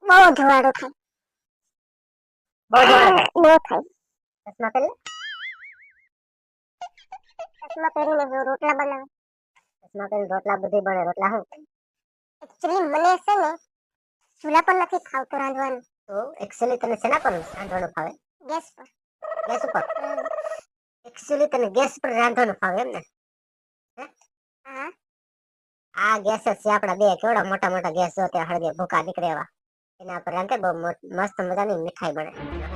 બહુ ધોવાડો થાય. બહુ જોવા બહુ થાય. ચશ્મા પહેરી ચશ્મા પહેરીને રોટલા બનાવે. ચશ્મા પહેરી રોટલા બધી બને. રોટલા હું એકચ્યુઅલી મને છે ને ચૂલા પર નથી ખાવતું રાંધવાનું. તો એક્ચ્યુઅલી તને શેના પર રાંધવાનું ફાવે? ગેસ પર. ગેસ ઉપર. એક્ચ્યુઅલી તને ગેસ પર રાંધવાનું ફાવે એમ ને? હા. આ ગેસ જ છે આપણા બે કેવડા મોટા મોટા ગેસ જો ત્યાં હળગે ભૂકા નીકળે એવા. એના પર રાંધે બહુ મસ્ત મજાની મીઠાઈ બને.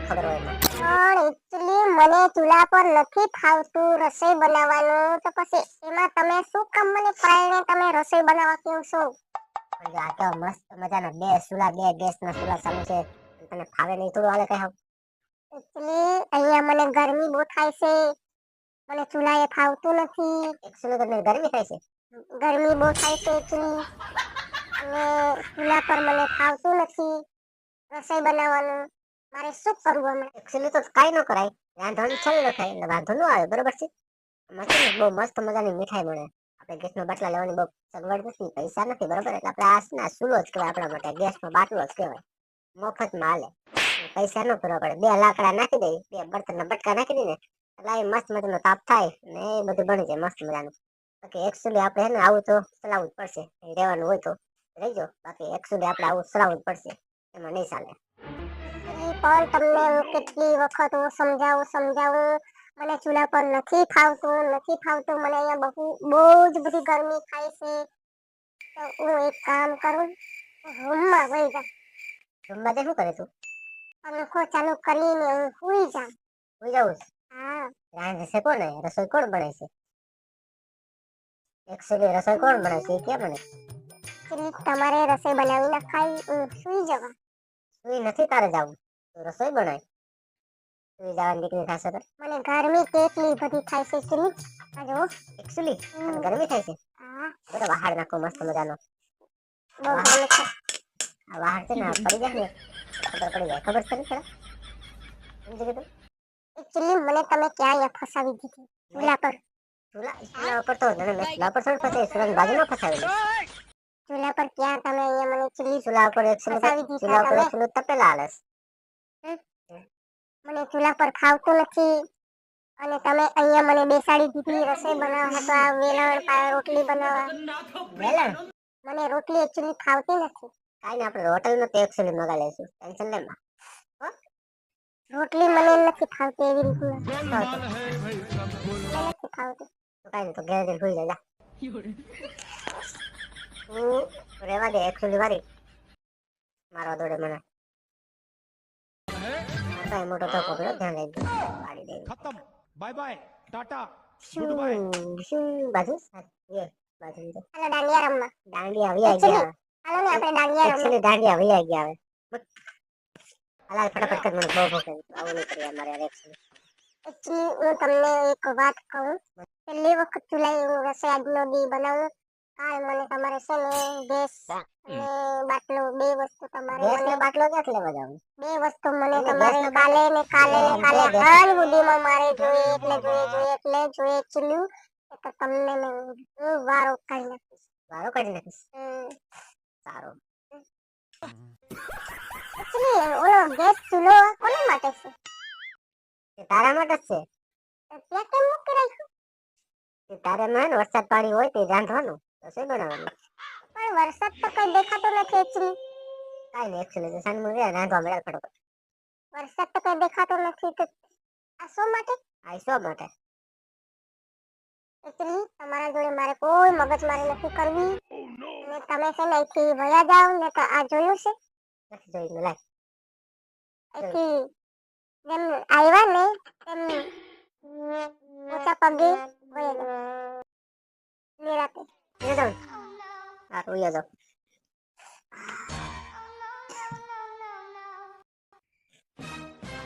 ખબર હોય તો. પણ એકચ્યુઅલી મને ચૂલા પર નથી ફાવતું રસોઈ બનાવવાનું, તો પછી એમાં તમે શું કામ મને પરાઈને તમે રસોઈ બનાવવા કહો છો? પણ આ તો મસ્ત મજાના બે ચૂલા, બે ગેસના ચૂલા ચાલુ છે. તને ફાવે નહીં થોડું હાલે કઈ. એકચ્યુઅલી અહીંયા મને ગરમી બહુ થાય છે. મને ચૂલા એ ફાવતું નથી. એકચ્યુઅલી તને ગરમી થાય છે? ગરમી બહુ થાય છે એકચ્યુઅલી. અને ચૂલા પર મને ફાવતું નથી રસોઈ બનાવવાનું. મારે શું કરવું હમણાં? એકચ્યુઅલી તો કાંઈ ન કરાય. રાંધવાનું ચાલુ રખાય એટલે વાંધો ન આવે. બરોબર છે? બહુ મસ્ત મજાની મીઠાઈ બને. આપણે ગેસનો બાટલા લેવાની બહુ સગવડ નથી, પૈસા નથી. બરોબર? એટલે આપણે આ ચૂલો જ કહેવાય આપણા માટે. ગેસનો બાટલો જ કહેવાય. મફતમાં હાલે. પૈસા ન ભરવા પડે. બે લાકડા નાખી દઈ, બે બર્તનના બટકા નાખી દઈને એટલે એ મસ્ત મજાનો તાપ થાય ને એ બધું બની જાય મસ્ત મજાનું. બાકી એકચ્યુઅલી આપણે હે ને આવું તો ચલાવવું જ પડશે. રહેવાનું હોય તો રહેજો. બાકી એકચ્યુઅલી આપણે આવું ચલાવવું જ પડશે. એમાં નહીં ચાલે. પણ તમને હું કેટલી વખત હું સમજાવું મને ચૂલા પર નથી ફાવતું. મને અહીંયા બહુ જ બધી ગરમી થાય છે. તો હું એક કામ કરું, રૂમમાં વહી જાઉં. રૂમમાં તે શું કરે તું? પંખો ચાલુ કરીને હું સૂઈ જાઉં. સુઈ જવું છે? હા. રાંધે છે કોને? રસોઈ કોણ બનાવે છે? એકચ્યુઅલી રસોઈ કોણ બનાવે છે એ કે મને? તમારે રસોઈ બનાવી નખાય, હું સૂઈ જવા. સુઈ નથી તારે જાવું. તું રસોઈ બનાય. સુઈ જવાની દીકરી થશે તો? મને ગરમી કેટલી બધી થાય છે એકચ્યુઅલી. આ જુઓ. એકચ્યુઅલી તને ગરમી થાય છે? હા. બરાબર, વહાડ નાખો મસ્ત મજાનો. બહુ ગરમી થાય. આ વહાડ છે ને પડી જાય ને ખબર પડી જાય. ખબર છે ને તને? સમજી ગઈ તું? એકચ્યુઅલી મને તમે ક્યાં ફસાવી દીધી? ચૂલા પર. ચૂલા ઉપર તો ચૂલા પર થોડી ફસાવી. ચૂલાની બાજુમાં ફસાવેલી. ચૂલા પર ક્યાં તમે અહીંયા મને એકચ્યુઅલી ચૂલા ઉપર ફસાવી દીધા ચૂલા ઉપર તમે. એકચ્યુઅલી તપેલા હાલે છે. મને ચૂલા પર ફાવતું નથી અને તમે અહીંયા મને બેસાડી દીધી રસોઈ બનાવવા તો આ વેલણ પાય રોટલી બનાવવા. વેલણ? મને રોટલી એકચ્યુઅલી ફાવતી નથી. કાંઈ નહીં, આપણે હોટલમાં તો એકચ્યુઅલી મંગા લઈશું. ટેન્શન લે માં. રોટલી મને નથી ફાવતી એવી રીતના. નથી ફાવતી. તો કાંઈ નહીં, તો ઘેર જઈને સુઈ જા. તું રહેવા દે એકચ્યુઅલી વારી. મારવા દોડે મને. કાંઈ મોટો ધક્કો પડ્યો, ધ્યાન રાખજો. પાડી દે. खत्म बाय बाय टाटा શું શું બાજુ એ બાજુ હાલો દાંડિયા રમવા. દાંડિયા વૈયા ગયા. હાલો ને આપણે દાંડિયા રમવા. એકચ્યુઅલી દાંડિયા વૈયા ગયા હવે. હાલ ફટાફટ કર, મને બહુ ભૂખ લાગી. આવું નહીં કરીએ અમારે યાર એકચ્યુઅલી. એકચ્યુઅલી હું તમને એક વાત કહું. પહેલી વખત ચૂલાએ હું રસોઈ આજનો દી બનાવું. કાલ મને તમારે છે ને ગેસ અને બાટલો બે વસ્તુ તમારે ગેસ મને ને બાટલો ક્યાંથી લેવા જવાનું? બે વસ્તુ મને એને તમારે ગેસ ને કાલે ને કાલે ને એમ કાલે કે ગેસ હાલ સુધીમાં મારે જોઈએ એકચ્યુઅલી તો તમને હું વારો કાઢી નાખીશ. વારો કાઢી નાખીશ. સારું. એકચ્યુઅલી ઓલો ગેસ ચૂલો કોના માટે છે? એ તારા માટે જ છે. ત્યાં કેમ મૂકી રાખ્યું? એ તારે માં વરસાદ પાણી હોય તે રાંધવાનું રસોઈ બનાવવાનું. પણ વરસાદ તો કઈ દેખાતો નથી એકચ્યુઅલી. કાંઈ નહીં, એકચ્યુઅલી સાંજ માં રાંધવા મળ્યા ફટાફટ. વરસાદ તો કઈ દેખાતો નથી તો આ શો માટે? આ શો માટે? એકચ્યુઅલી તમારા જોડે મારે કોઈ મગજમારી નથી કરવી અને તમે છે ને અહીંથી વયા જાઓ ને તો આ જોયું છે નથી જોઈને લાય. અહીંથી જેમ આવ્યા ને તેમ ઊંચા પગે વયા જાઓ નિરાતે. એ જાઉં. હા, ઉયા જાઉં.